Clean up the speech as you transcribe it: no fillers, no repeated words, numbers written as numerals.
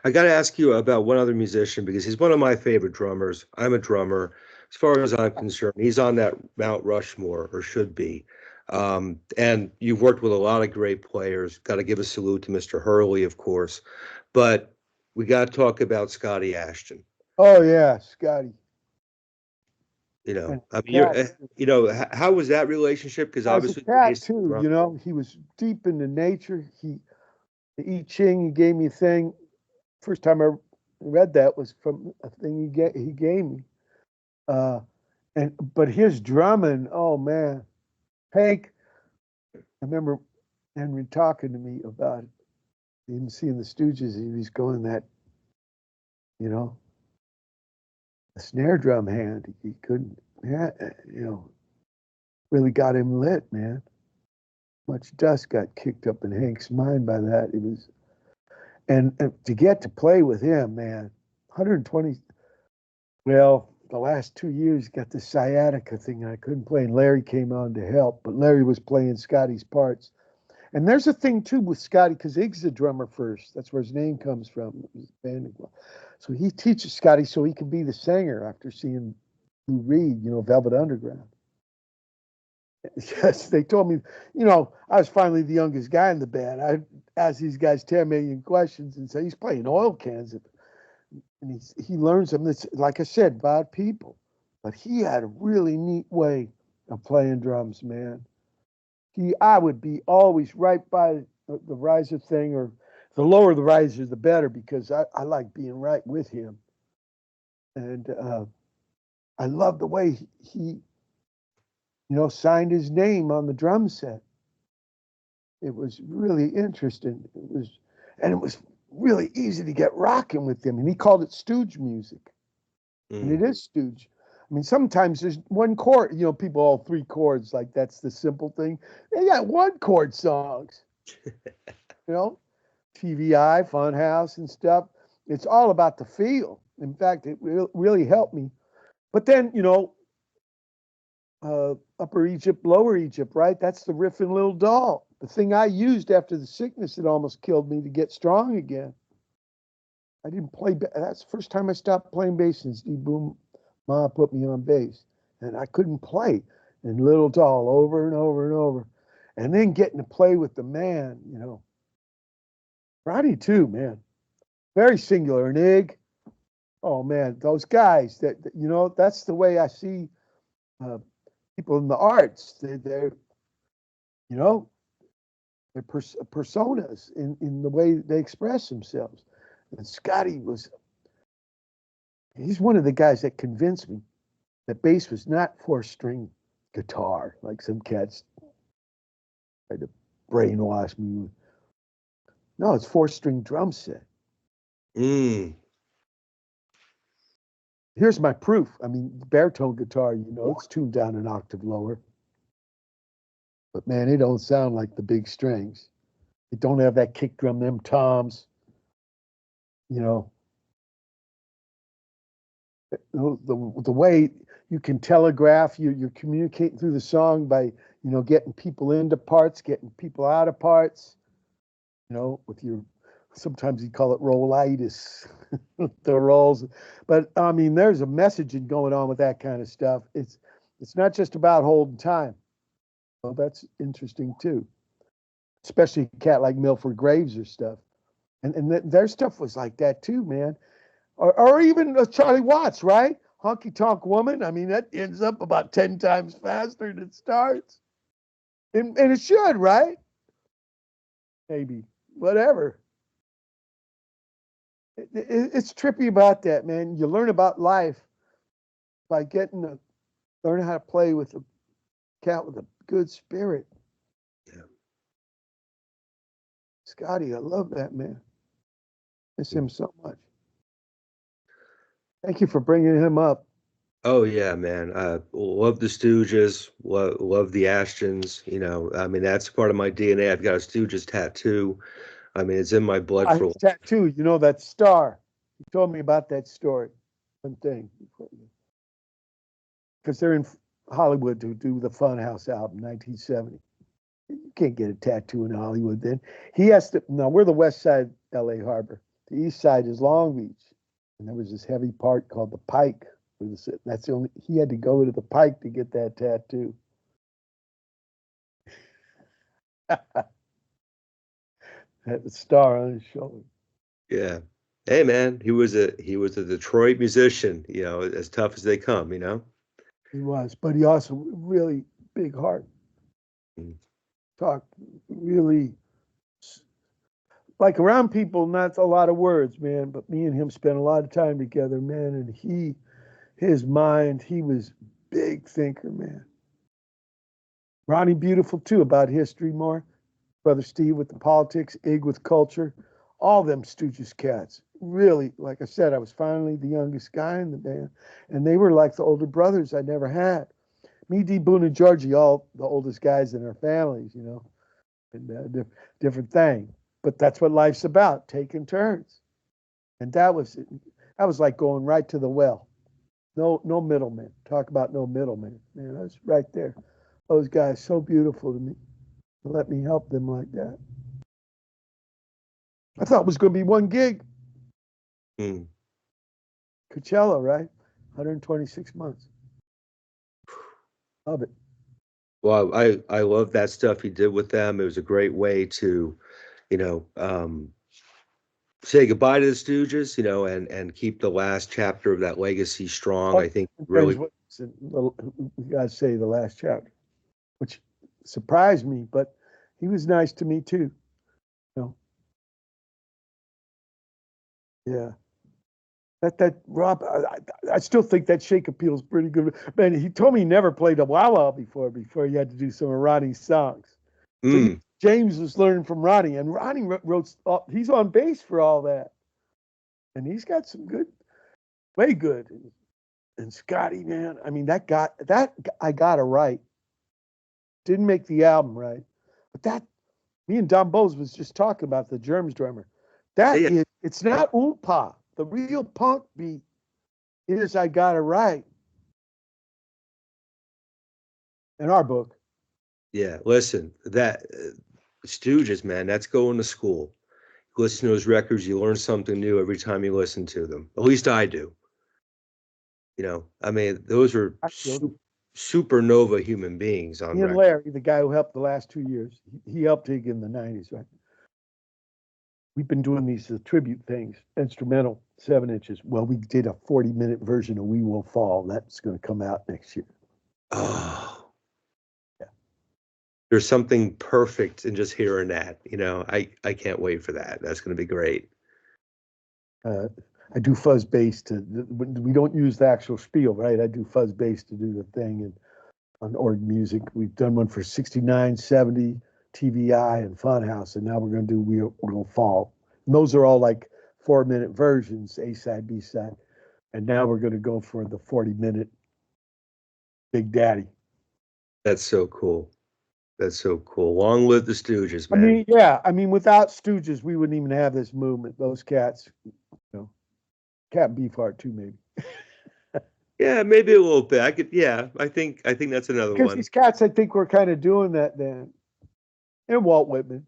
I got to ask you about one other musician because he's one of my favorite drummers. I'm a drummer. As far as I'm concerned, he's on that Mount Rushmore, or should be. And you've worked with a lot of great players. Got to give a salute to Mr. Hurley, of course. But we got to talk about Scotty Ashton. Oh yeah, Scotty. And I mean, cat. how was that relationship? Because As a obviously, cat based too, on he was deep into nature. The I Ching, he gave me a thing. First time I read that was from a thing he gave me. Uh, but his drumming, oh man, Hank. I remember Henry talking to me about him seeing the Stooges. He was going that, you know, a snare drum hand. He couldn't, yeah, really got him lit, man. Much dust got kicked up in Hank's mind by that. It was, and to get to play with him, man, 120. Well, the last 2 years got the sciatica thing. I couldn't play, and Larry came on to help. But Larry was playing Scotty's parts. And there's a thing too with Scotty because Ig's the drummer first. That's where his name comes from. So he teaches Scotty so he can be the singer after seeing Lou Reed, Velvet Underground. Yes, they told me, I was finally the youngest guy in the band. I asked these guys 10 million questions and say he's playing oil cans. And he learns them. It's, like I said, about people. But he had a really neat way of playing drums, man. I would be always right by the riser thing, or the lower the riser, the better, because I like being right with him. And I love the way he signed his name on the drum set. It was really interesting. It was really easy to get rocking with him. And he called it Stooge music. And it is Stooge. I mean, sometimes there's one chord, people all three chords, like that's the simple thing. They got one chord songs, TVI, Funhouse and stuff. It's all about the feel. In fact, it really helped me. But then, Upper Egypt, Lower Egypt, right? That's the riff in Little Doll. The thing I used after the sickness that almost killed me to get strong again. I didn't play. That's the first time I stopped playing bass since Steve Boom Ma put me on bass, and I couldn't play. And Little Doll over and over and over, and then getting to play with the man, Roddy too, man, very singular. And Ig, oh man, those guys that's the way I see people in the arts. They're they're personas in the way they express themselves. And Scotty he's one of the guys that convinced me that bass was not four-string guitar, like some cats tried to brainwash me. No, it's four-string drum set. Here's my proof. I mean, baritone guitar, it's tuned down an octave lower. But man, it don't sound like the big strings. It don't have that kick drum, them toms. The way you can telegraph, you're communicating through the song by, getting people into parts, getting people out of parts, with your, sometimes you call it rollitis, the rolls. But I mean, there's a messaging going on with that kind of stuff. It's not just about holding time. Well, that's interesting too, especially a cat like Milford Graves or stuff. And their stuff was like that too, man. Or even Charlie Watts, right? Honky Tonk Woman. I mean, that ends up about 10 times faster than it starts. And it should, right? Maybe. Whatever. It's trippy about that, man. You learn about life by learning how to play with a cat with a good spirit. Yeah. Scotty, I love that, man. Miss him so much. Thank you for bringing him up. Oh yeah, man. Love the Stooges. Love the Ashtons. I mean, that's part of my DNA. I've got a Stooges tattoo. I mean, it's in my blood for. His tattoo, that star. You told me about that story. One thing. Because they're in Hollywood to do the Funhouse album, 1970. You can't get a tattoo in Hollywood then. He has to. No, we're the West Side, L.A. Harbor. The east side is Long Beach, and there was this heavy part called the Pike. That's the only he had to go to the Pike to get that tattoo. Had the star on his shoulder. Yeah. Hey man, he was a Detroit musician, as tough as they come, He was, but he also really big heart. Mm. Talked really like around people, not a lot of words, man. But me and him spent a lot of time together, man. And his mind, he was big thinker, man. Ronnie Beautiful too, about history more. Brother Steve with the politics, Ig with culture, all them Stooges cats. Really, like I said, I was finally the youngest guy in the band, and they were like the older brothers I never had. Me, D. Boone, and Georgie, all the oldest guys in our families, and different thing. But that's what life's about, taking turns. And that was like going right to the well. No middleman. Talk about no middleman. Man, I was right there. Those guys so beautiful to me. Let me help them like that. I thought it was going to be one gig. Mm. Coachella, right? 126 months. Love it. Well, I love that stuff he did with them. It was a great way to, you know, um, say goodbye to the Stooges, and keep the last chapter of that legacy strong. Oh, I think depends really, what we got to say the last chapter, which surprised me, but he was nice to me too. You know, yeah. That Rob, I still think that shake appeal is pretty good. Man, he told me he never played a wah before he had to do some of Ronnie's songs. So mm, James was learning from Ronnie, and Ronnie wrote. He's on bass for all that, and he's got some good, way good. And Scotty, man, I mean that I got it right. Didn't make the album right, but that me and Don Bowes was just talking about the Germs drummer. That yeah, is, it's not oompa. The real punk beat is I got it right in our book. yeah. Listen, that Stooges, man, that's going to school. You listen to those records, you learn something new every time you listen to them. At least I do. I mean, those are I feel supernova human beings on me and record. Larry, the guy who helped the last 2 years, he helped Hig in the '90s, right? We've been doing these tribute things, instrumental 7 inches. Well, we did a 40-minute version of We Will Fall. That's going to come out next year. Oh, Yeah. there's something perfect in just hearing that. I can't wait for that. That's going to be great. I do fuzz bass we don't use the actual spiel, right? I do fuzz bass to do the thing and on org music. We've done one for 69, 70, TVI, and Funhouse, and now we're going to do We'll Fall. And those are all like 4-minute versions, A side, B side. And now we're going to go for the 40-minute Big Daddy. That's so cool. That's so cool. Long live the Stooges, I man. mean, yeah, without Stooges, we wouldn't even have this movement. Those cats, Cat Beefheart too, maybe. Yeah, maybe a little bit. I think that's another Because one. these cats, I think, were kind of doing that then. And Walt Whitman.